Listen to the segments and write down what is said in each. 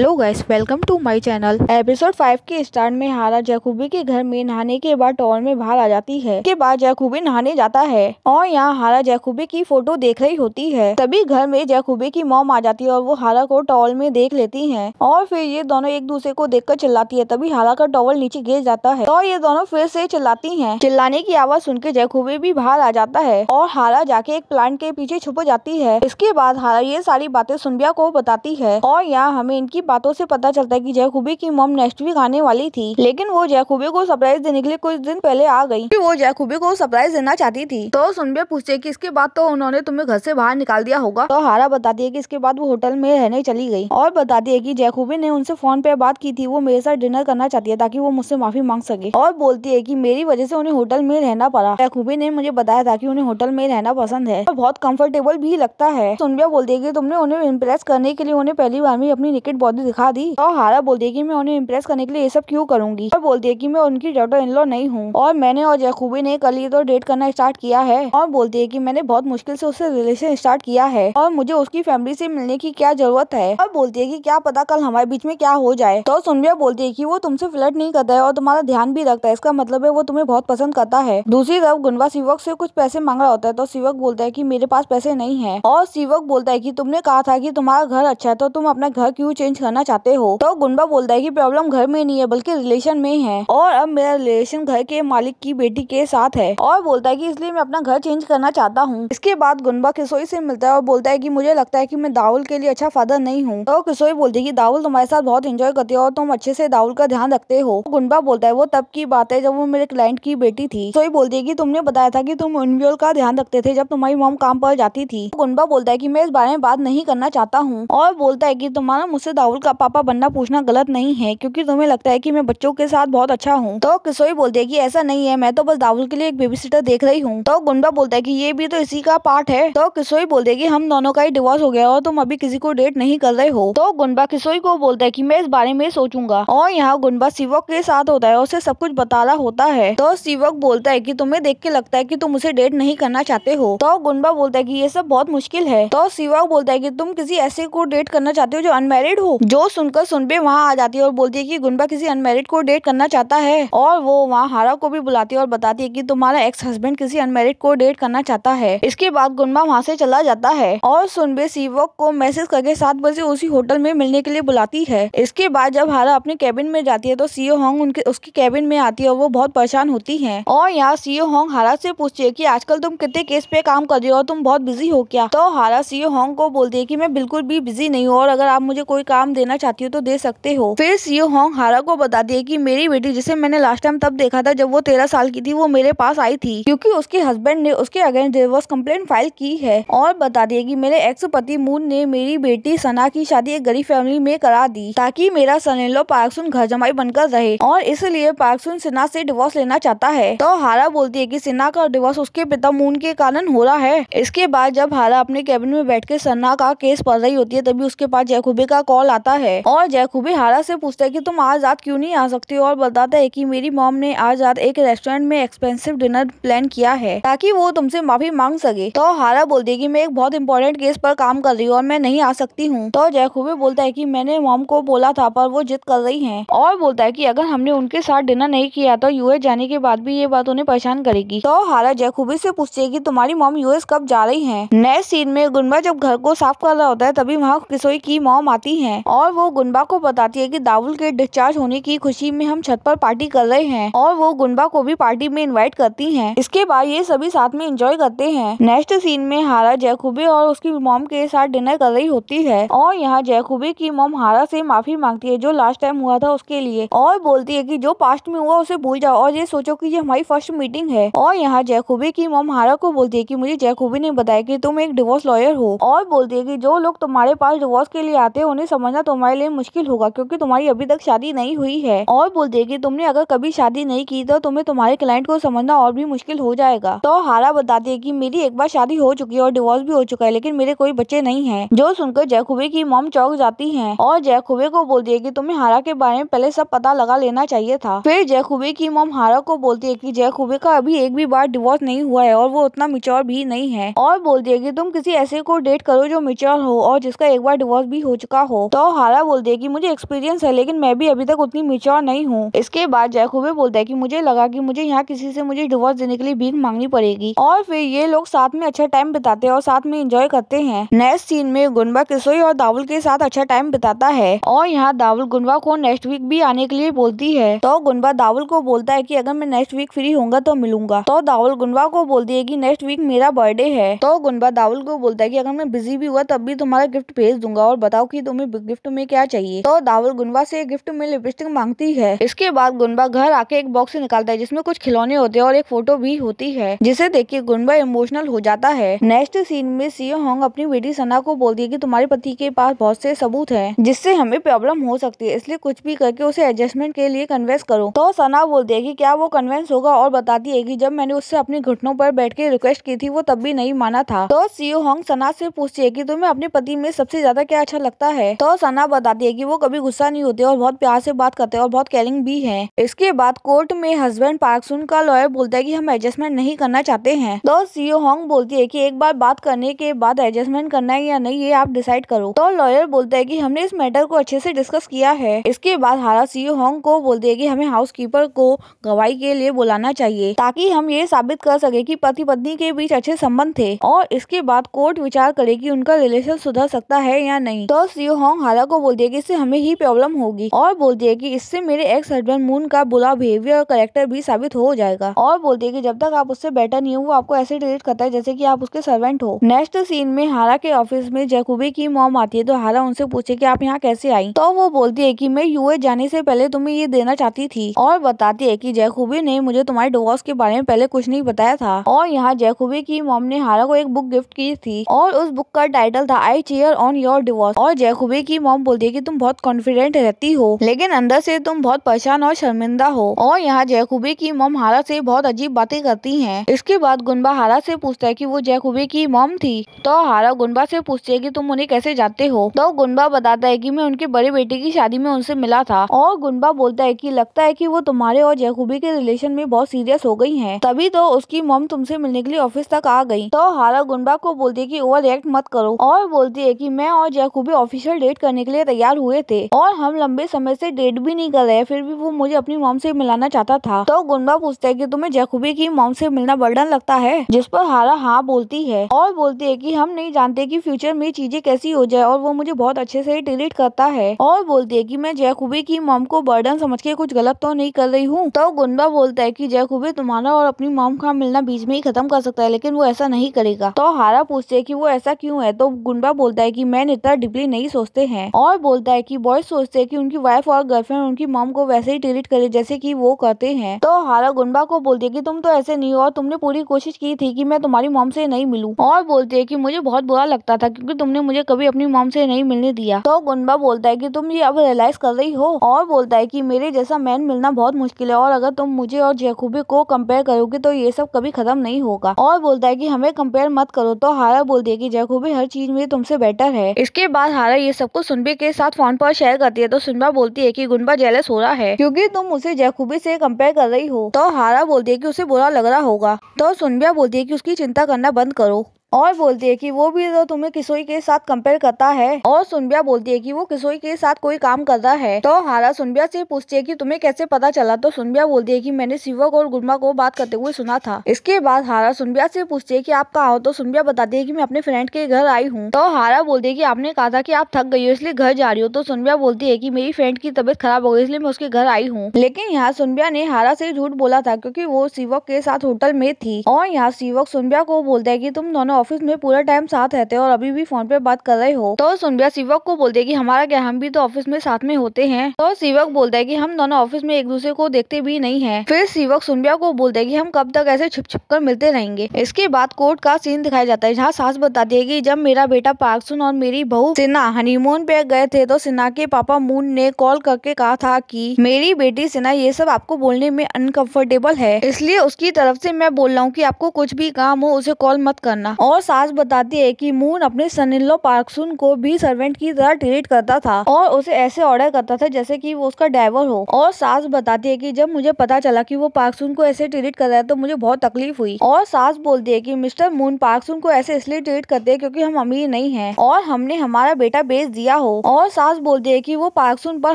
Hello guys, welcome to my channel. Episode 5 के start में हारा जैकूबी के घर में नहाने के बाद टॉवल में बाहर आ जाती है। इसके बाद जैकूबी नहाने जाता है और यहाँ हारा जैकूबी की फोटो देख रही होती है। तभी घर में जैकूबी की मॉम आ जाती है और वो हारा को टॉवल में देख लेती है और फिर ये दोनों एक दूसरे को देखकर चिल्लाती है। तभी हारा का टॉवल नीचे गिर जाता है और ये दोनों फिर से चिल्लाती है। चिल्लाने की आवाज सुन के जैकूबी भी बाहर आ जाता है और हारा जाके एक प्लांट के पीछे छुप जाती है। इसके बाद हारा ये सारी बातें सुनबिया को बताती है और यहाँ हमें इनकी बातों से पता चलता है कि जैकूबी की मॉम नेक्स्ट वीक आने वाली थी, लेकिन वो जैकूबी को सरप्राइज देने के लिए कुछ दिन पहले आ गई। वो जैकूबी को सरप्राइज देना चाहती थी। तो सुनबिया पूछती है कि इसके बाद तो उन्होंने तुम्हें घर से बाहर निकाल दिया होगा। तो हारा बताती है कि इसके बाद वो होटल में रहने चली गई और बताती है कि जैकूबी ने उनसे फोन पे बात की थी, वो मेरे साथ डिनर करना चाहती है ताकि वो मुझसे माफी मांग सके और बोलती है कि मेरी वजह से उन्हें होटल में रहना पड़ा। जैकूबी ने मुझे बताया था कि उन्हें होटल में रहना पसंद है और बहुत कंफर्टेबल भी लगता है। सुनबिया बोलती है कि तुमने उन्हें इम्प्रेस करने के लिए उन्हें पहली बार में अपनी नेकेड बॉडी दिखा दी। और हारा बोलती है कि मैं उन्हें इम्प्रेस करने के लिए ये सब क्यों करूंगी और बोलती है कि मैं उनकी डॉटर इन लॉ नहीं हूँ और मैंने और जैकूबी ने कल ही तो डेट करना स्टार्ट किया है और बोलती है कि मैंने बहुत मुश्किल से उससे रिलेशन स्टार्ट किया है और मुझे उसकी फैमिली से मिलने की क्या जरूरत है और बोलती है कि क्या पता कल हमारे बीच में क्या हो जाए। तो सुनबिया बोलती है कि वो तुमसे फ्लर्ट नहीं करता है और तुम्हारा ध्यान भी रखता है, इसका मतलब है वो तुम्हें बहुत पसंद करता है। दूसरी तरफ गुनवा सिवक से कुछ पैसे मांग रहा होता है तो सिवक बोलता है कि मेरे पास पैसे नहीं है और सिवक बोलता है कि तुमने कहा था कि तुम्हारा घर अच्छा है तो तुम अपना घर क्यों चेंज करना चाहते हो। तो गुनवा बोलता है कि प्रॉब्लम घर में नहीं है बल्कि रिलेशन में है और अब मेरा रिलेशन घर के मालिक की बेटी के साथ है और बोलता है कि इसलिए मैं अपना घर चेंज करना चाहता हूँ। इसके बाद गुनवा किशोई से मिलता है और बोलता है कि मुझे लगता है कि मैं दाउल के लिए अच्छा फादर नहीं हूँ। तो किशोई बोलती है कि दाउल तुम्हारे साथ बहुत एंजॉय करती है और तुम अच्छे से दाउल का ध्यान रखते हो। गुनवा बोलता है वो तब की बात है जब वो मेरे क्लाइंट की बेटी थी। किशोई बोलती है कि तुमने बताया था कि तुम उनवियोल का ध्यान रखते थे जब तुम्हारी मॉम काम पर जाती थी। गुनवा बोलता है कि मैं इस बारे में बात नहीं करना चाहता हूँ और बोलता है कि तुम्हारा मुझसे दाउल का पापा बनना पूछना गलत नहीं है क्योंकि तुम्हें लगता है कि मैं बच्चों के साथ बहुत अच्छा हूँ। तो किशोई बोलती है कि ऐसा नहीं है, मैं तो बस दाउल के लिए एक बेबी सिटर देख रही हूँ। तो गुनवा बोलता है कि ये भी तो इसी का पार्ट है। तो किशोई बोलती है कि हम दोनों का ही डिवोर्स हो गया और तुम अभी किसी को डेट नहीं कर रहे हो। तो गुनवा किशोई को बोलता है कि मैं इस बारे में सोचूंगा और यहाँ गुनवा सिवक के साथ होता है और उसे सब कुछ बता रहा होता है। तो सिवक बोलता है कि तुम्हें देख के लगता है कि तुम उसे डेट नहीं करना चाहते हो। तो गुनवा बोलता है कि ये सब बहुत मुश्किल है। तो सिवक बोलता है कि तुम किसी ऐसे को डेट करना चाहते हो जो अनमैरिड हो। जो सुनकर सुनबिया वहाँ आ जाती है और बोलती है कि गुनवा किसी अनमैरिड को डेट करना चाहता है और वो वहाँ हारा को भी बुलाती है और बताती है कि तुम्हारा एक्स हस्बैंड किसी अनमैरिड को डेट करना चाहता है। इसके बाद गुनवा वहाँ से चला जाता है और सुनबिया सिवक को मैसेज करके 7 बजे उसी होटल में मिलने के लिए बुलाती है। इसके बाद जब हारा अपने कैबिन में जाती है तो सीओ होंग उसकी कैबिन में आती है और वो बहुत परेशान होती है और यहाँ सीओ होंग हारा से पूछती है कि आजकल तुम कितने केस पे काम कर रही हो और तुम बहुत बिजी हो क्या। तो हारा सीओ होंग को बोलती है कि मैं बिल्कुल भी बिजी नहीं हूँ और अगर आप मुझे कोई काम देना चाहती हो तो दे सकते हो। फिर सीओ होंग हारा को बताती है कि मेरी बेटी जिसे मैंने लास्ट टाइम तब देखा था जब वो 13 साल की थी, वो मेरे पास आई थी क्योंकि उसके हस्बैंड ने उसके अगेंस्ट डिवोर्स कंप्लेंट फाइल की है और बताती है कि मेरे एक्स पति मून ने मेरी बेटी सना की शादी एक गरीब फैमिली में करा दी ताकि मेरा सन-इन-लॉ पार्क सुन घर जमाई बनकर रहे और इसलिए पार्क सुन सिन्हा से डिवोर्स लेना चाहता है। तो हारा बोलती है कि सिन्हा का डिवोर्स उसके पिता मून के कारण हो रहा है। इसके बाद जब हारा अपने कैबिन में बैठ के सन्ना का केस पढ़ रही होती है तभी उसके पास जैकूबी का कॉल आता है और जैकूबी हारा से पूछता है कि तुम आज रात क्यों नहीं आ सकती और बताता है कि मेरी मॉम ने आज रात एक रेस्टोरेंट में एक्सपेंसिव डिनर प्लान किया है ताकि वो तुमसे माफी मांग सके। तो हारा बोलती है कि मैं एक बहुत इंपॉर्टेंट केस पर काम कर रही हूँ और मैं नहीं आ सकती हूँ। तो जैकूबी बोलता है कि मैंने मॉम को बोला था पर वो जिद कर रही हैं और बोलता है कि अगर हमने उनके साथ डिनर नहीं किया तो यूएस जाने के बाद भी ये बात उन्हें परेशान करेगी। तो हारा जैकूबी से पूछती है कि तुम्हारी मॉम यूएस कब जा रही है। नेक्स्ट सीन में गुनवा जब घर को साफ कर रहा होता है तभी वहाँ किशोई की मॉम आती है और वो गुनवा को बताती है कि दाउल के डिस्चार्ज होने की खुशी में हम छत पर पार्टी कर रहे हैं और वो गुनवा को भी पार्टी में इनवाइट करती हैं। इसके बाद ये सभी साथ में एंजॉय करते हैं। नेक्स्ट सीन में हारा जैकूबी और उसकी मॉम के साथ डिनर कर रही होती है और यहाँ जैकूबी की मॉम हारा से माफी मांगती है जो लास्ट टाइम हुआ था उसके लिए और बोलती है कि जो पास्ट में हुआ उसे भूल जाओ और ये सोचो कि ये हमारी फर्स्ट मीटिंग है। और यहाँ जैकूबी की मॉम हारा को बोलती है कि मुझे जैकूबी ने बताया कि तुम एक डिवोर्स लॉयर हो और बोलती है कि जो लोग तुम्हारे पास डिवोर्स के लिए आते हैं उन्हें समझना तुम्हारे लिए मुश्किल होगा क्योंकि तुम्हारी अभी तक शादी नहीं हुई है और बोलती है कि तुमने अगर कभी शादी नहीं की तो तुम्हें तुम्हारे क्लाइंट को समझना और भी मुश्किल हो जाएगा। तो हारा बताती है कि मेरी एक बार शादी हो चुकी है और डिवोर्स भी हो चुका है लेकिन मेरे कोई बच्चे नहीं हैं। जो सुनकर जैकूबी की मॉम चौंक जाती है और जैकूबी को बोलती है कि तुम्हें हारा के बारे में पहले सब पता लगा लेना चाहिए था। फिर जैकूबी की मॉम हारा को बोलती है कि जैकूबी का अभी एक भी बार डिवोर्स नहीं हुआ है और वो उतना मैच्योर भी नहीं है और बोलती है कि तुम किसी ऐसे को डेट करो जो मैच्योर हो और जिसका एक बार डिवोर्स भी हो चुका हो। तो तो हारा बोलती है कि मुझे एक्सपीरियंस है, लेकिन मैं भी अभी तक उतनी मैच्योर नहीं हूँ। इसके बाद जैकूबी बोलता है कि मुझे लगा कि मुझे यहाँ किसी से मुझे डिवोर्स देने के लिए भीख मांगनी पड़ेगी। और फिर ये लोग साथ में अच्छा टाइम बिताते हैं और साथ में एंजॉय करते हैं। नेक्स्ट सीन में गुनबा किसोई और दावुल के साथ अच्छा टाइम बिताता है और यहाँ दावुल गुनबा को नेक्स्ट वीक भी आने के लिए बोलती है। तो गुनबा दावुल को बोलता है कि अगर मैं नेक्स्ट वीक फ्री होऊंगा तो मिलूंगा। तो दावुल गुनबा को बोलती है कि नेक्स्ट वीक मेरा बर्थडे है। तो गुनबा दावुल को बोलता है कि अगर मैं बिजी भी हुआ तब भी तुम्हारा गिफ्ट भेज दूंगा और बताओ कि तुम्हें गिफ्ट में क्या चाहिए। तो दावुल गुनबा से गिफ्ट में लिपस्टिक मांगती है। इसके बाद गुनबा घर आके एक बॉक्स से निकालता है जिसमें कुछ खिलौने होते हैं और एक फोटो भी होती है, जिसे देख के गुनबा इमोशनल हो जाता है। नेक्स्ट सीन में सियो होंग अपनी बेटी सना को बोलती है कि तुम्हारे पति के पास बहुत से सबूत हैं जिससे हमें प्रॉब्लम हो सकती है, इसलिए कुछ भी करके उसे एडजस्टमेंट के लिए कन्विंस करो। तो सना बोलती है कि क्या वो कन्विंस होगा और बताती है कि जब मैंने उससे अपने घुटनों पर बैठ के रिक्वेस्ट की थी वो तब भी नहीं माना था। तो सियो होंग सना से पूछती है कि तुम्हें अपने पति में सबसे ज्यादा क्या अच्छा लगता है। तो सना बताती है कि वो कभी गुस्सा नहीं होते और बहुत प्यार से बात करते हैं और बहुत केयरिंग भी है। इसके बाद कोर्ट में हस्बैंड पार्क सुन का लॉयर बोलता है कि हम एडजस्टमेंट नहीं करना चाहते हैं। तो सियो होंग बोलती है कि एक बार बात करने के बाद एडजस्टमेंट करना है या नहीं ये आप डिसाइड करो। तो लॉयर बोलता है कि हमने इस मैटर को अच्छे से डिस्कस किया है। इसके बाद हारा सियो होंग को बोलती है कि हमें हाउसकीपर को गवाही के लिए बुलाना चाहिए ताकि हम ये साबित कर सके कि पति पत्नी के बीच अच्छे संबंध थे। और इसके बाद कोर्ट विचार करे कि उनका रिलेशन सुधर सकता है या नहीं। तो सियो होंग हारा को बोलती है कि इससे हमें ही प्रॉब्लम होगी और बोलती है कि इससे मेरे एक्स हस्बैंड मून का बुरा बिहेवियर और कैरेक्टर भी साबित हो जाएगा। और बोलती है कि जब तक आप उससे बेटर नहीं हो वो आपको ऐसे ट्रीट करता है जैसे कि आप उसके सर्वेंट हो। नेक्स्ट सीन में हारा के ऑफिस में जैकूबी की मॉम आती है। तो हारा उनसे पूछे कि आप यहाँ कैसे आई। तो वो बोलती है कि मैं यूएस जाने से पहले तुम्हें ये देना चाहती थी और बताती है कि जैकूबी ने मुझे तुम्हारे डिवोर्स के बारे में पहले कुछ नहीं बताया था। और यहाँ जैकूबी की मॉम ने हारा को एक बुक गिफ्ट की थी और उस बुक का टाइटल था आई चीयर ऑन योर डिवोर्स। और जैकूबी की मॉम बोलती है कि तुम बहुत कॉन्फिडेंट रहती हो लेकिन अंदर से तुम बहुत परेशान और शर्मिंदा हो। और यहाँ जैकूबी की मॉम हारा से बहुत अजीब बातें करती हैं। इसके बाद गुनबा हारा से पूछता है कि वो जैकूबी की मॉम थी। तो हारा गुनबा से पूछती है कि तुम उन्हें कैसे जानते हो। तो गुनबा बताता है कि मैं उनके बड़े बेटे की शादी में उनसे मिला था। और गुनबा बोलता है कि लगता है कि वो तुम्हारे और जैकूबी के रिलेशन में बहुत सीरियस हो गई हैं, तभी तो उसकी मॉम तुमसे मिलने के लिए ऑफिस तक आ गई। तो हारा गुनबा को बोलती है कि ओवर रिएक्ट मत करो और बोलती है कि मैं और जैकूबी ऑफिशियल डेट करने के लिए तैयार हुए थे और हम लंबे समय से डेट भी नहीं कर रहे, फिर भी वो मुझे अपनी मॉम से मिलाना चाहता था। तो गुनबा पूछता है कि तुम्हें जैकूबी की मॉम से मिलना बर्डन लगता है, जिस पर हारा हाँ बोलती है और बोलती है कि हम नहीं जानते कि फ्यूचर में चीजें कैसी हो जाए और वो मुझे बहुत अच्छे से ट्रीट करता है। और बोलती है कि मैं जैकूबी की मॉम को बर्डन समझ के कुछ गलत तो नहीं कर रही हूँ। तो गुनबा बोलता है कि जैकूबी तुम्हारा और अपनी मॉम का मिलना बीच में ही खत्म कर सकता है, लेकिन वो ऐसा नहीं करेगा। तो हारा पूछते है कि वो ऐसा क्यों है। तो गुनबा बोलता है कि मैन इतना डीपली नहीं सोचते हैं और बोलता है कि बॉयज सोचते हैं कि उनकी वाइफ और गर्लफ्रेंड उनकी मॉम को वैसे ही ट्रीट करे जैसे कि वो करते हैं। तो हारा गुनबा को बोलती है कि तुम तो ऐसे नहीं हो और तुमने पूरी कोशिश की थी कि मैं तुम्हारी मॉम से नहीं मिलूं। और बोलती है कि मुझे बहुत बुरा लगता था क्योंकि तुमने मुझे कभी अपनी मॉम से नहीं मिलने दिया। तो गुनबा बोलता है कि तुम ये अब रियलाइज कर रही हो और बोलता है कि मेरे जैसा मैन मिलना बहुत मुश्किल है और अगर तुम मुझे और जैकूबी को कंपेयर करोगे तो ये सब कभी खत्म नहीं होगा। और बोलता है कि हमें कंपेयर मत करो। तो हारा बोलती है कि जैकूबी हर चीज में तुमसे बेटर है। इसके बाद हारा ये सब कुछ सुनबे के साथ फोन पर शेयर करती है। तो सुनबा बोलती है कि गुनबा जेलस हो रहा है क्योंकि तुम उसे जैकूबी से कंपेयर कर रही हो। तो हारा बोलती है कि उसे बुरा लग रहा होगा। तो सुनबा बोलती है कि उसकी चिंता करना बंद करो और बोलती है कि वो भी तो तुम्हें किसोई के साथ कंपेयर करता है। और सुनबिया बोलती है कि वो किसोई के साथ कोई काम करता है। तो हारा सुनबिया से पूछती है कि तुम्हें कैसे पता चला। तो सुनबिया बोलती है कि मैंने सिवक और गुनबा को बात करते हुए सुना था। इसके बाद हारा सुनबिया से पूछती है कि आप कहाँ हो। तो सुनबिया बताती है कि मैं अपने फ्रेंड के घर आई हूँ। तो हारा बोलती है कि आपने कहा था कि आप थक गई हो इसलिए घर जा रही हो। तो सुनबिया बोलती है कि मेरी फ्रेंड की तबीयत खराब हो गई इसलिए मैं उसके घर आई हूँ। लेकिन यहाँ सुनबिया ने हारा से झूठ बोला था क्योंकि वो सिवक के साथ होटल में थी। और यहाँ सिवक सुनबिया को बोलता है कि तुम दोनों ऑफिस में पूरा टाइम साथ रहते हो और अभी भी फोन पे बात कर रहे हो। तो सुनबिया सिवक को बोलते है कि हमारा क्या, हम भी तो ऑफिस में साथ में होते हैं। तो सिवक बोलता है कि हम दोनों ऑफिस में एक दूसरे को देखते भी नहीं है। फिर सिवक सुनबिया को बोलता है कि हम कब तक ऐसे छुप छुप कर मिलते रहेंगे। इसके बाद कोर्ट का सीन दिखाया जाता है जहाँ सास बताती है कि जब मेरा बेटा पार्कसुन और मेरी बहू सिन्हा हनीमून पे गए थे तो सिन्हा के पापा मून ने कॉल करके कहा था कि मेरी बेटी सिन्हा ये सब आपको बोलने में अनकंफर्टेबल है, इसलिए उसकी तरफ से मैं बोल रहा हूँ कि आपको कुछ भी काम हो उसे कॉल मत करना। और सास बताती है कि मून अपने सन इन लॉ पार्क सुन को भी सर्वेंट की तरह ट्रीट करता था और उसे ऐसे ऑर्डर करता था जैसे कि वो उसका ड्राइवर हो। और सास बताती है कि जब मुझे पता चला कि वो पार्क सुन को ऐसे ट्रीट कर रहा है तो मुझे बहुत तकलीफ हुई। और सास बोलती है कि मिस्टर मून पार्क सुन को ऐसे इसलिए ट्रीट करते हैं क्योंकि हम अमीर नहीं हैं और हमने हमारा बेटा बेच दिया हो। और सास बोलती है कि वो पार्क सुन पर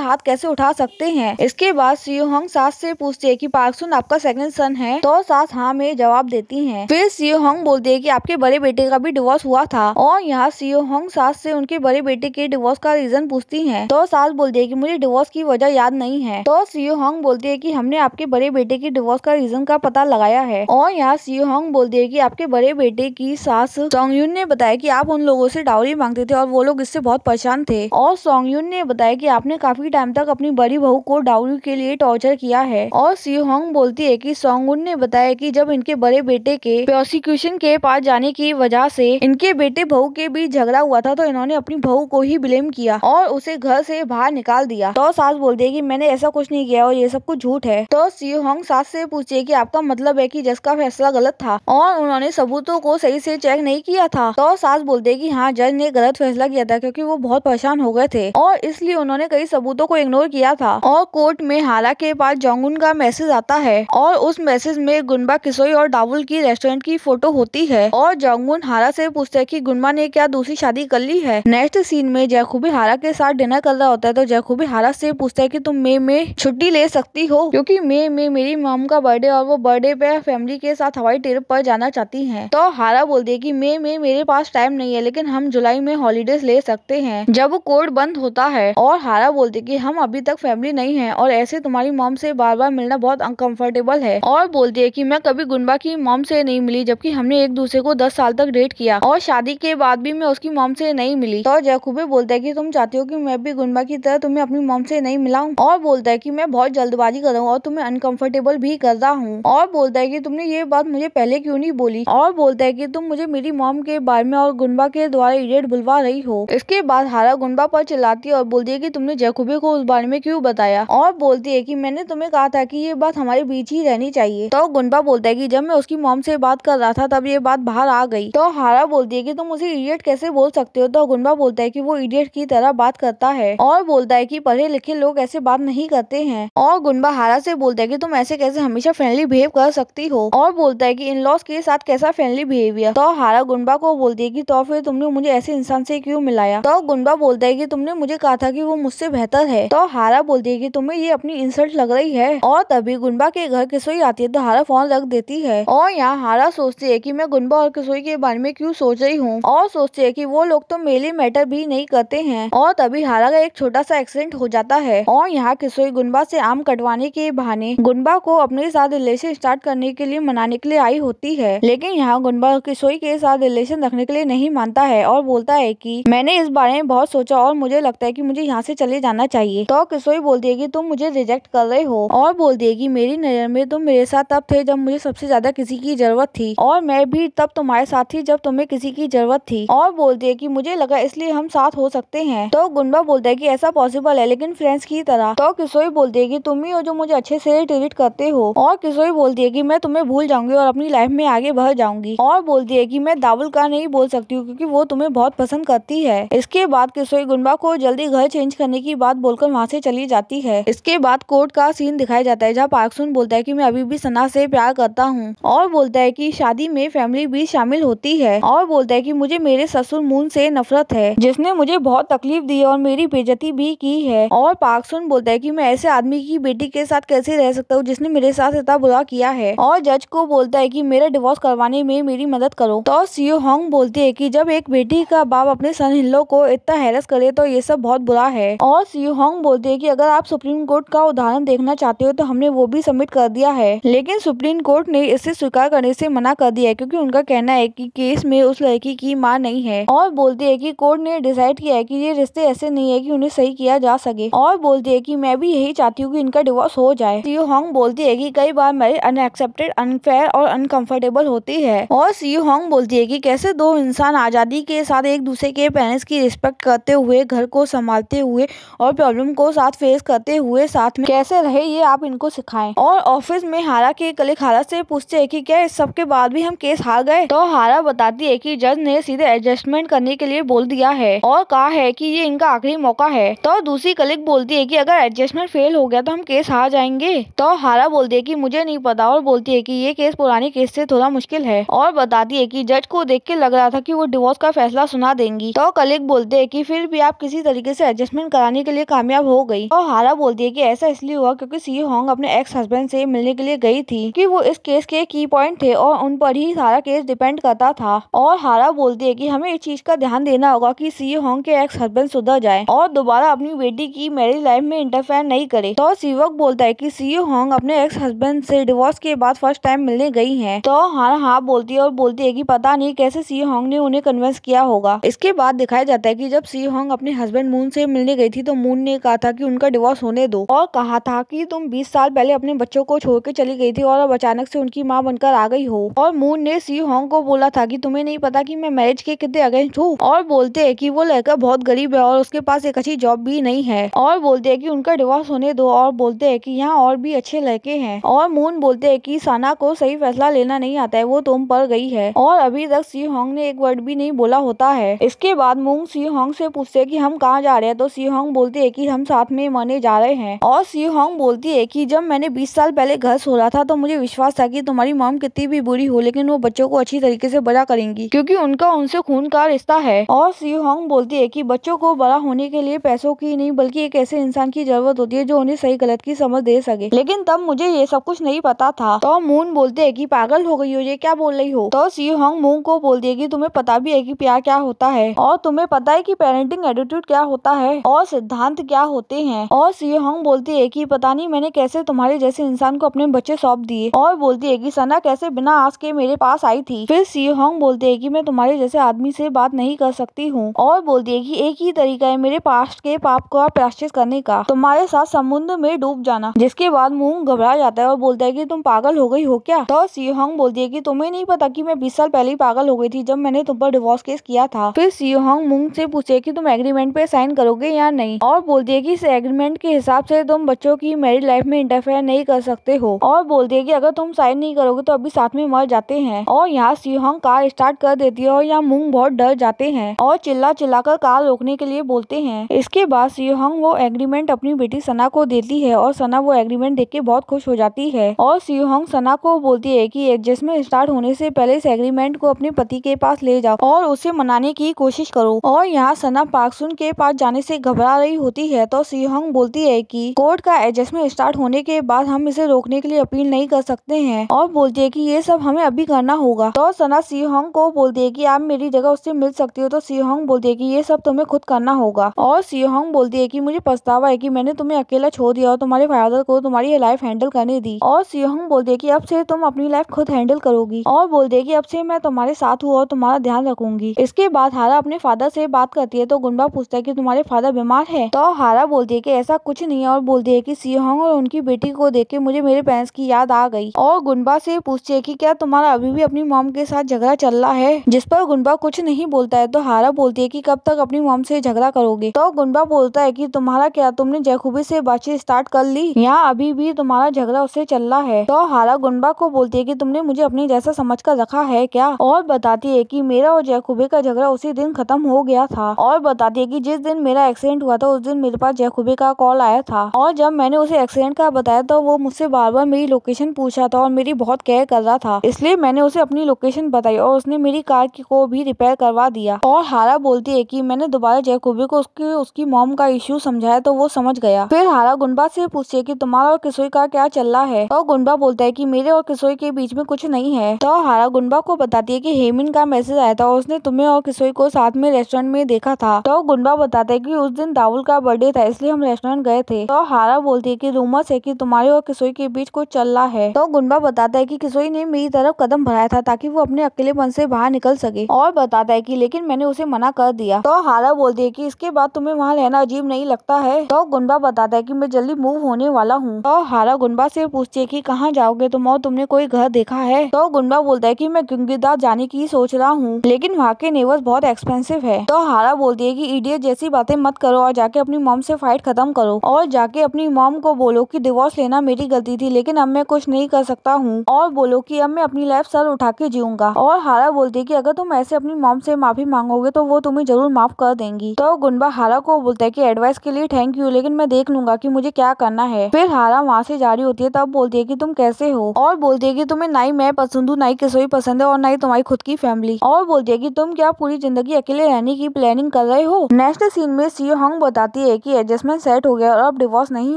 हाथ कैसे उठा सकते हैं। इसके बाद सियो हंग सास से पूछती है कि पार्क सुन आपका सेकंड सन है, तो सास हाँ में जवाब देती है। फिर सियो हंग बोलती है कि आपके बड़े बेटे का भी डिवोर्स हुआ था। और यहाँ सियो हंग सास से उनके बड़े बेटे के डिवोर्स का रीजन पूछती है, तो सास बोलती है कि मुझे डिवोर्स की वजह याद नहीं है। तो सियो हंग बोलती है कि हमने आपके बड़े बेटे के डिवोर्स का रीजन का पता लगाया है। और यहाँ सियो हंग बोलती है कि आपके बड़े बेटे की सास सोंग यून ने बताया कि आप उन लोगों से डाउरी मांगते थे और वो लोग इससे बहुत परेशान थे। और सोंग यून ने बताया कि आपने काफी टाइम तक अपनी बड़ी बहू को डाउरी के लिए टॉर्चर किया है। और सियो हंग बोलती है कि सोंग यून ने बताया कि जब इनके बड़े बेटे के प्रोसिक्यूशन के पास जाने की वजह से इनके बेटे बहू के बीच झगड़ा हुआ था तो इन्होंने अपनी बहू को ही ब्लेम किया और उसे घर से बाहर निकाल दिया। तो सास बोलती है कि मैंने ऐसा कुछ नहीं किया और ये सब कुछ झूठ है। तो सियो हंग सास से पूछती है कि आपका मतलब है कि जज का फैसला गलत था और उन्होंने सबूतों को सही से चेक नहीं किया था। तो सास बोलती है कि हाँ, जज ने गलत फैसला किया था क्योंकि वो बहुत परेशान हो गए थे और इसलिए उन्होंने कई सबूतों को इग्नोर किया था। और कोर्ट में हारा के पास जोंगुन का मैसेज आता है और उस मैसेज में गुनबा किसोई और डावुल की रेस्टोरेंट की फोटो होती है। और जोंगुन हारा से पूछता है कि गुनबा ने क्या दूसरी शादी कर ली है। नेक्स्ट सीन में जैकूबी हारा के साथ डिनर कर रहा होता है तो जैकूबी हारा से पूछता है कि तुम मई में छुट्टी ले सकती हो क्योंकि मई में मेरी मॉम का बर्थडे और वो बर्थडे पे फैमिली के साथ हवाई ट्रिप पर जाना चाहती हैं। तो हारा बोलती है कि मई में मेरे पास टाइम नहीं है लेकिन हम जुलाई में हॉलीडेज ले सकते हैं जब कोर्ट बंद होता है। और हारा बोलती है कि हम अभी तक फैमिली नहीं है और ऐसे तुम्हारी मॉम से बार बार मिलना बहुत अनकंफर्टेबल है। और बोलती है कि मैं कभी गुनबा की मॉम से नहीं मिली जबकि हमने एक दूसरे को 10 साल तक डेट किया और शादी के बाद भी मैं उसकी मॉम से नहीं मिली। तो जैकूबी बोलता है कि तुम चाहती हो कि मैं भी गुनबा की तरह तुम्हें अपनी मॉम से नहीं मिलाऊं। और बोलता है कि मैं बहुत जल्दबाजी कर रहा हूँ और तुम्हें अनकंफर्टेबल भी कर रहा हूँ। और बोलता है कि तुमने ये बात मुझे पहले क्यों नहीं बोली। और बोलता है कि तुम मुझे मेरी मॉम के बारे में और गुनबा के द्वारा इडियट बुलवा रही हो। इसके बाद हारा गुनबा पर चिल्लाती है और बोलती है कि तुमने जैकूबी को उस बारे में क्यों बताया। और बोलती है कि मैंने तुम्हें कहा था कि ये बात हमारे बीच ही रहनी चाहिए। तो गुनबा बोलता है कि जब मैं उसकी मॉम से बात कर रहा था तब ये बात बाहर आ गई। तो हारा बोलती है कि तुम उसे इडियट कैसे बोल सकते हो। तो गुनबा बोलता है कि वो इडियट की तरह बात करता है और बोलता है कि पढ़े लिखे लोग ऐसे बात नहीं करते हैं। और गुनबा हारा से बोलता है कि तुम ऐसे कैसे हमेशा फ्रेंडली बिहेव कर सकती हो। और बोलता है कि इन लॉज के साथ कैसा फ्रेंडली बिहेवियर। तो हारा गुनबा को बोलती है कि तो फिर तुमने मुझे ऐसे इंसान से क्यों मिलाया। तो गुनबा बोलता है कि तुमने मुझे कहा था कि वो मुझसे बेहतर है। तो हारा बोलती है कि तुम्हें ये अपनी इंसल्ट लग रही है। और तभी गुनबा के घर किसोई आती है तो हारा फोन रख देती है। और यहाँ हारा सोचती है कि मैं गुनबा और किसोई के बारे में क्यों सोच रही हूँ और सोचती है कि वो लोग तो मेरे मैटर भी नहीं करते हैं। और तभी हारा का एक छोटा सा एक्सीडेंट हो जाता है और यहाँ किसोई गुनबा से आम कटवाने के बहाने गुनबा को अपने साथ रिलेशन स्टार्ट करने के लिए मनाने के लिए आई होती है। लेकिन यहाँ गुनबा किसोई के साथ रिलेशन रखने के लिए नहीं मानता है और बोलता है कि मैंने इस बारे में बहुत सोचा और मुझे लगता है कि मुझे यहाँ से चले जाना चाहिए। तो किसोई बोलती है कि तुम मुझे रिजेक्ट कर रहे हो और बोलती है कि मेरी नजर में तुम मेरे साथ तब थे जब मुझे सबसे ज्यादा किसी की जरूरत थी और मैं भी तब तुम्हारे साथ थी जब तुम्हें किसी की जरूरत थी। और बोलती है कि मुझे लगा इसलिए हम साथ हो सकते हैं। तो गुनबा बोलता है कि ऐसा पॉसिबल है लेकिन फ्रेंड्स की तरह। तो किसोई बोलती है कि तुम ही हो जो मुझे अच्छे से ट्रीट करते हो। और किसोई बोलती है कि मैं तुम्हें भूल जाऊंगी और अपनी लाइफ में आगे बढ़ जाऊंगी। और बोलती है कि मैं दावुल का नहीं बोल सकती हूँ क्योंकि वो तुम्हें बहुत पसंद करती है। इसके बाद किसोई गुनबा को जल्दी घर चेंज करने की बात बोलकर वहाँ से चली जाती है। इसके बाद कोर्ट का सीन दिखाया जाता है जहाँ पार्क सुन बोलता है कि मैं अभी भी सना से प्यार करता हूँ और बोलता है कि शादी में फैमिली भी शामिल होती है। और बोलता है कि मुझे मेरे ससुर मून से नफरत है जिसने मुझे बहुत तकलीफ दी और मेरी बेइज्जती भी की है। और पार्क सुन बोलता है कि मैं ऐसे आदमी की बेटी के साथ कैसे रह सकता हूँ जिसने मेरे साथ इतना बुरा किया है। और जज को बोलता है कि मेरा डिवोर्स करवाने में मेरी मदद करो। तो सियो हंग बोलती है कि जब एक बेटी का बाप अपने सन इन लॉ को इतना हैरेस करे तो ये सब बहुत बुरा है। और सियो हंग बोलती है कि अगर आप सुप्रीम कोर्ट का उदाहरण देखना चाहते हो तो हमने वो भी सबमिट कर दिया है लेकिन सुप्रीम कोर्ट ने इसे स्वीकार करने से मना कर दिया है क्योंकि उनका कहना है कि केस में उस लड़की की मां नहीं है। और बोलती है कि कोर्ट ने डिसाइड किया है कि ये रिश्ते ऐसे नहीं है कि उन्हें सही किया जा सके। और बोलती है कि मैं भी यही चाहती हूँ कि इनका डिवोर्स हो जाए। सियो हंग बोलती है कि कई बार मैरिज अनएक्सेप्टेड, अनफेयर और अनकंफर्टेबल होती है। और सियो हंग बोलती है कि कैसे दो इंसान आजादी के साथ एक दूसरे के पेरेंट्स की रिस्पेक्ट करते हुए, घर को संभालते हुए और प्रॉब्लम को साथ फेस करते हुए साथ में कैसे रहे ये आप इनको सिखाएं। और ऑफिस में हारा के कलीग हारा से पूछते हैं कि क्या इस सब के बाद भी हम केस हार गए। तो हारा बताती है कि जज ने सीधे एडजस्टमेंट करने के लिए बोल दिया है और कहा है कि ये इनका आखिरी मौका है। तो दूसरी कलीग बोलती है कि अगर एडजस्टमेंट फेल हो गया तो हम केस हार जाएंगे। तो हारा बोलती है कि मुझे नहीं पता और बोलती है कि ये केस पुराने केस से थोड़ा मुश्किल है और बताती है कि जज को देख के लग रहा था कि वो डिवोर्स का फैसला सुना देंगी। तो कलीग बोलते है कि फिर भी आप किसी तरीके से एडजस्टमेंट कराने के लिए कामयाब हो गई। और हारा बोलती है कि ऐसा इसलिए हुआ क्योंकि सी होंग अपने एक्स हस्बैंड से मिलने के लिए गई थी कि वो इस केस के की पॉइंट थे और उन पर ही सारा केस डिपेंड करता था। और हारा बोलती है कि हमें इस चीज का ध्यान देना होगा कि सी होंग के एक्स हस्बैंड सुधर जाए और दोबारा अपनी बेटी की मैरिज लाइफ में इंटरफेयर नहीं करे। तो सीवक बोलता है कि सी होंग अपने एक्स हस्बैंड से डिवोर्स के बाद फर्स्ट टाइम मिलने गई हैं। तो हारा हाँ बोलती है और बोलती है कि पता नहीं कैसे सी होंग ने उन्हें कन्विंस किया होगा। इसके बाद दिखाया जाता है कि जब सी होंग अपने हस्बैंड मून से मिलने गई थी तो मून ने कहा था कि उनका डिवोर्स होने दो और कहा था कि तुम 20 साल पहले अपने बच्चों को छोड़ के चली गई थी और अब अचानक से उनकी माँ बनकर आ गई हो। और मून ने सी होंग को बोला था कि तुम्हें नहीं पता कि मैं मैरिज के कितने अगेंस्ट हूँ और बोलते है कि वो लड़का बहुत गरीब है और उसके पास एक अच्छी जॉब भी नहीं है और बोलते है कि उनका डिवोर्स होने दो और बोलते है कि यहाँ और भी अच्छे लड़के हैं। और मून बोलते है कि सना को सही फैसला लेना नहीं आता है, वो तुम पर गई है और अभी तक सी होंग ने एक वर्ड भी नहीं बोला होता है। इसके बाद मून सी होंग से पूछते है कि हम कहाँ जा रहे हैं। तो सी होंग बोलती है कि हम साथ में मरने जा रहे हैं। और सी होंग बोलती है कि जब मैंने 20 साल पहले घर छोड़ा था तो मुझे विश्वास था कि तुम्हारी मॉम कितनी भी बुरी हो लेकिन वो बच्चों को अच्छी तरीके से बड़ा करेंगी क्योंकि उनका उनसे खून का रिश्ता है। और सी होंग बोलती है कि बच्चों को बड़ा होने के लिए पैसों की नहीं बल्कि एक ऐसे इंसान की जरूरत होती है जो उन्हें सही गलत की समझ दे सके, लेकिन तब मुझे ये सब कुछ नहीं पता था। तो मून बोलते है कि पागल हो गई हो, ये क्या बोल रही हो। तो सी होंग मून को बोलती है कि तुम्हें पता भी है कि प्यार क्या होता है और तुम्हें पता है कि पेरेंटिंग एटीट्यूड क्या होता है और सिद्धांत क्या होते हैं। और सी होंग बोलती है कि पता नहीं मैंने कैसे तुम्हारे जैसे इंसान को अपने बच्चे सौंप दिए और बोलती है कि सना कैसे बिना आस के मेरे पास आई थी। फिर सी होंग बोलती है कि मैं तुम्हारे जैसे आदमी से बात नहीं कर सकती हूँ और बोलती है कि एक ही तरीका है मेरे पास्ट के पाप का प्रायश्चित करने का, तुम्हारे साथ समुद्र में डूब जाना। जिसके बाद मून घबरा जाता है और बोलता है कि तुम पागल हो गई हो क्या। तो सी होंग बोलती है कि तुम्हें नहीं पता कि मैं 20 साल पहले ही पागल हो गई थी जब मैंने तुम पर डिवोर्स केस किया था। फिर सी होंग मून से पूछे कि तुम एग्रीमेंट पे साइन करोगे या नहीं और बोलती है कि इस एग्रीमेंट के हिसाब से तुम बच्चों की मैरिड लाइफ में इंटरफेयर नहीं कर सकते हो और बोलती है कि अगर तुम साइन नहीं करोगे तो अभी साथ में मर जाते हैं। और यहाँ सी होंग कार स्टार्ट कर देती है और यहाँ मून बहुत डर जाते हैं और चिल्ला चिल्लाकर कार रोकने के लिए बोलते हैं। इसके बाद सी होंग वो एग्रीमेंट अपनी बेटी सना को देती है और सना वो एग्रीमेंट देख के बहुत खुश हो जाती है। और सी होंग सना को बोलती है कि एडजस्टमेंट स्टार्ट होने से पहले इस एग्रीमेंट को अपने पति के पास ले जाओ और उसे मनाने की कोशिश करो। और यहाँ सना पार्क सुन के पास जाने से घबरा रही होती है तो सी होंग बोलती है कि कोर्ट का एडजस्टमेंट स्टार्ट होने के बाद हम इसे रोकने के लिए अपील नहीं कर सकते हैं और बोलती है कि ये सब हमें अभी करना होगा। तो सना सी होंग को बोलती है कि आप मेरी जगह उससे मिल सकती हो। तो सी होंग बोलती है कि ये सब तुम्हें खुद करना होगा। और सी होंग बोलती है कि मुझे पछतावा है कि मैंने तुम्हें अकेला छोड़ दिया और तुम्हारे फादर को तुम्हारी लाइफ हैंडल करने दी। और सी होंग बोलती है कि अब से तुम अपनी लाइफ खुद हैंडल करोगी और बोलती है कि अब से मैं तुम्हारे साथ हूँ और तुम्हारा ध्यान रखूंगी। इसके बाद हारा अपने फादर से बात करती है तो गुंबा पूछता है कि तुम्हारे फादर बीमार है। तो हारा बोलती है कि ऐसा कुछ नहीं है और बोलती है कि सी होंग और उनकी बेटी को देख के मुझे मेरे पेरेंट्स की याद आ गई। और गुंबा से पूछती है कि क्या तुम्हारा अभी भी अपनी मॉम के साथ झगड़ा चल रहा है, जिस पर गुंबा कुछ नहीं बोलता है। तो हारा बोलती है कि कब तक अपनी मॉम से झगड़ा करोगे। तो गुंबा बोलता है कि तुम्हारा क्या, तुमने जैकूबी से बातचीत स्टार्ट कर ली, यहाँ अभी भी तुम्हारा झगड़ा उससे चल रहा है। तो हारा गुंबा को बोलती है कि तुमने मुझे अपनी जैसा समझकर रखा है क्या, और बताती है कि मेरा और जैकूबी का झगड़ा उसी दिन खत्म हो गया था। और बताती है कि जिस दिन मेरा एक्सीडेंट हुआ था उस दिन मेरे पास जैकूबी का कॉल आया था और जब मैंने उसे एक्सीडेंट का बताया तो वो मुझसे बार बार मेरी लोकेशन पूछा था और मेरी बहुत केयर कर रहा था, इसलिए मैंने उसे अपनी लोकेशन बताई और उसने मेरी कार को भी रिपेयर करवा दिया। और हारा बोलती है कि मैंने दोबारा जैकूबी को उसकी मॉम का इश्यू समझाया तो वो समझ गया। फिर हारा गुंबा से पूछती है कि तुम्हारा और किशोरी का क्या चल रहा है। तो गुंबा बोलता है कि मेरे और किशोरी के बीच में कुछ नहीं है। तो हारा गुंबा को बताती है कि हेमिन का मैसेज आया था और उसने तुम्हें और किशोरी को साथ में रेस्टोरेंट में देखा था। तो गुंबा बताता है कि उस दिन दाउल का बर्थडे था इसलिए हम रेस्टोरेंट गए थे। तो हारा बोलती है कि रूमर्स है कि तुम्हारे और किशोरी के बीच कुछ चल रहा है। तो गुंबा बताता है कि किशोरी ने मेरी तरफ कदम बढ़ाया था ताकि वो अपने अकेलेपन से बाहर निकल सके और बताता है कि लेकिन मैंने उसे मना कर दिया। तो हारा बोलती है कि इसके बाद तुम्हें वहाँ रहना अजीब नहीं लगता है। तो गुंबा बताता है कि मैं जल्दी मूव होने वाला हूँ। तो हारा गुंबा से पूछती है कि कहाँ जाओगे तुम और तुमने कोई घर देखा है। तो गुंबा बोलता है कि मैं ग्युंगीदार जाने की सोच रहा हूँ लेकिन वहाँ के नेबर्स बहुत एक्सपेंसिव है। तो हारा बोलती है कि इडियट जैसी बातें मत करो और जाके अपनी मॉम से फाइट खत्म करो और जाके अपनी मॉम को बोलो कि डिवोर्स लेना मेरी गलती थी लेकिन अब मैं कुछ नहीं कर सकता हूँ और बोलो कि अब मैं अपनी लाइफ सर उठा के जीऊंगा। और हारा बोलती है कि अगर तुम ऐसे अपनी मॉम से माफी मांगोगे तो वो तुम्हें जरूर माफ कर देंगी। तो गुनबा हारा को बोलता है कि एडवाइस के लिए थैंक यू, लेकिन मैं देख लूंगा कि मुझे क्या करना है। फिर हारा वहाँ से जा रही होती है, तब बोलती है कि तुम कैसे हो, और बोलती है कि तुम्हें ना ही मैं पसंद हूँ, ना ही किसोई पसंद है, और ना ही तुम्हारी खुद की फैमिली, और बोलती है कि तुम क्या पूरी जिंदगी अकेले रहने की प्लानिंग कर रहे हो। नेक्स्ट सीन में सी हंग बताती है कि एडजस्टमेंट सेट हो गया और अब डिवोर्स नहीं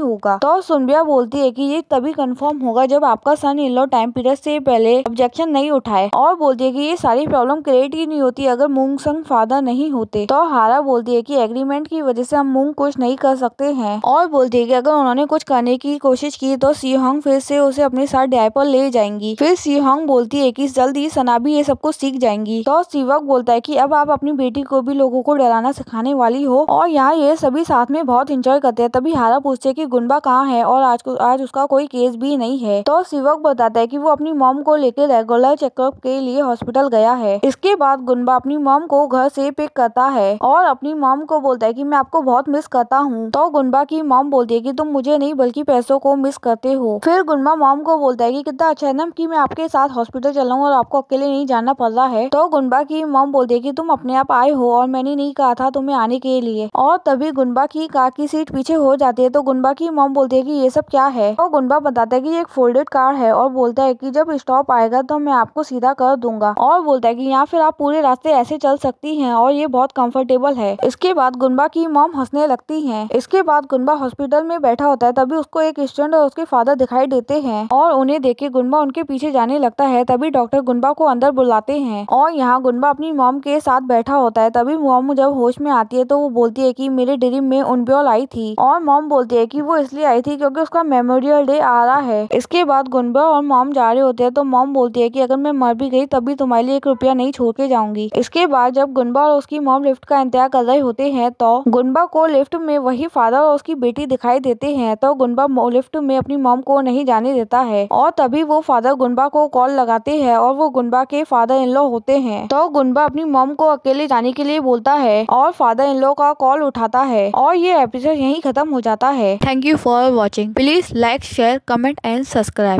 होगा। तो सुनबिया बोलती है कि ये तभी कंफर्म होगा जब आपका सन इन लॉ टाइम पीरियड से पहले ऑब्जेक्शन नहीं उठाए, और बोलती है कि ये सारी प्रॉब्लम क्रिएट ही नहीं होती अगर मूंग संग फादर नहीं होते। तो हारा बोलती है कि एग्रीमेंट की वजह से हम मूंग कुछ नहीं कर सकते हैं, और बोलती है कि अगर उन्होंने कुछ करने की कोशिश की तो सी हंग फिर से उसे अपने साथ डायपर ले जाएंगी। फिर सी हंग बोलती है कि जल्द ही सना भी ये सब कुछ सीख जाएंगी। तो सीवक बोलता है कि अब आप अपनी बेटी को भी लोगों को डराना सिखाने वाली हो, और यहाँ ये सभी साथ में बहुत इंजॉय करते हैं। तभी हारा पूछते है कि गुनबा कहाँ है, और आज उसका कोई केस भी नहीं है। तो सीवक बताता है कि वो अपनी मॉम को लेकर रेगुलर चेकअप के लिए हॉस्पिटल गया है। इसके बाद गुनबा अपनी मॉम को घर से पिक करता है और अपनी मॉम को बोलता है कि मैं आपको बहुत मिस करता हूँ। तो गुनबा की मॉम बोलती है कि तुम मुझे नहीं बल्कि पैसों को मिस करते हो। फिर गुनबा मॉम को बोलता है कि कितना अच्छा है ना कि मैं आपके साथ हॉस्पिटल चला हूँ और आपको अकेले नहीं जाना पड़ रहा है। तो गुनबा की मॉम बोलती है कि तुम अपने आप आए हो और मैंने नहीं कहा था तुम्हें आने के लिए। और तभी गुनबा की कार की सीट पीछे हो जाती है। तो गुनबा की मॉम बोलती है कि ये सब क्या है। तो गुनबा बताता है कि ये एक फोल्डेड कार है, और बोलता है कि जब स्टॉप आएगा तो मैं आपको सीधा कर दूंगा, और बोलता है कि यहाँ फिर आप पूरे रास्ते ऐसे चल सकती हैं और ये बहुत कंफर्टेबल है। इसके बाद गुनबा की मॉम हंसने लगती है। इसके बाद गुनबा हॉस्पिटल में बैठा होता है, तभी उसको एक स्टूडेंट और उसके फादर दिखाई देते हैं, और उन्हें देख के गुनबा उनके पीछे जाने लगता है। तभी डॉक्टर गुनबा को अंदर बुलाते हैं, और यहाँ गुनबा अपनी मॉम के साथ बैठा होता है। तभी मॉम जब होश में आती है तो वो बोलती है कि मेरे ड्रीम में उनब्योल आई थी, और मॉम बोलती है कि वो इसलिए आई थी क्योंकि उसका मेमोरियल डे आ रहा है। इसके बाद गुनबा और मॉम जा रहे होते हैं, तो मॉम बोलती है कि अगर मैं मर भी गई तब भी तुम्हारे लिए 1 रुपया नहीं छोड़ के जाऊंगी। इसके बाद जब गुनबा और उसकी मॉम लिफ्ट का इंतजार कर रहे होते हैं, तो गुनबा को लिफ्ट में वही फादर और उसकी बेटी दिखाई देते हैं। तो गुनबा लिफ्ट में अपनी मॉम को नहीं जाने देता है, और तभी वो फादर गुनबा को कॉल लगाते हैं, और वो गुनबा के फादर इन लॉ होते हैं। तो गुनबा अपनी मॉम को अकेले जाने के लिए बोलता है, और फादर इन लॉ का कॉल उठाता है, और ये एपिसोड यहीं खत्म हो जाता है। Thank you for watching. Please like, share, comment and subscribe.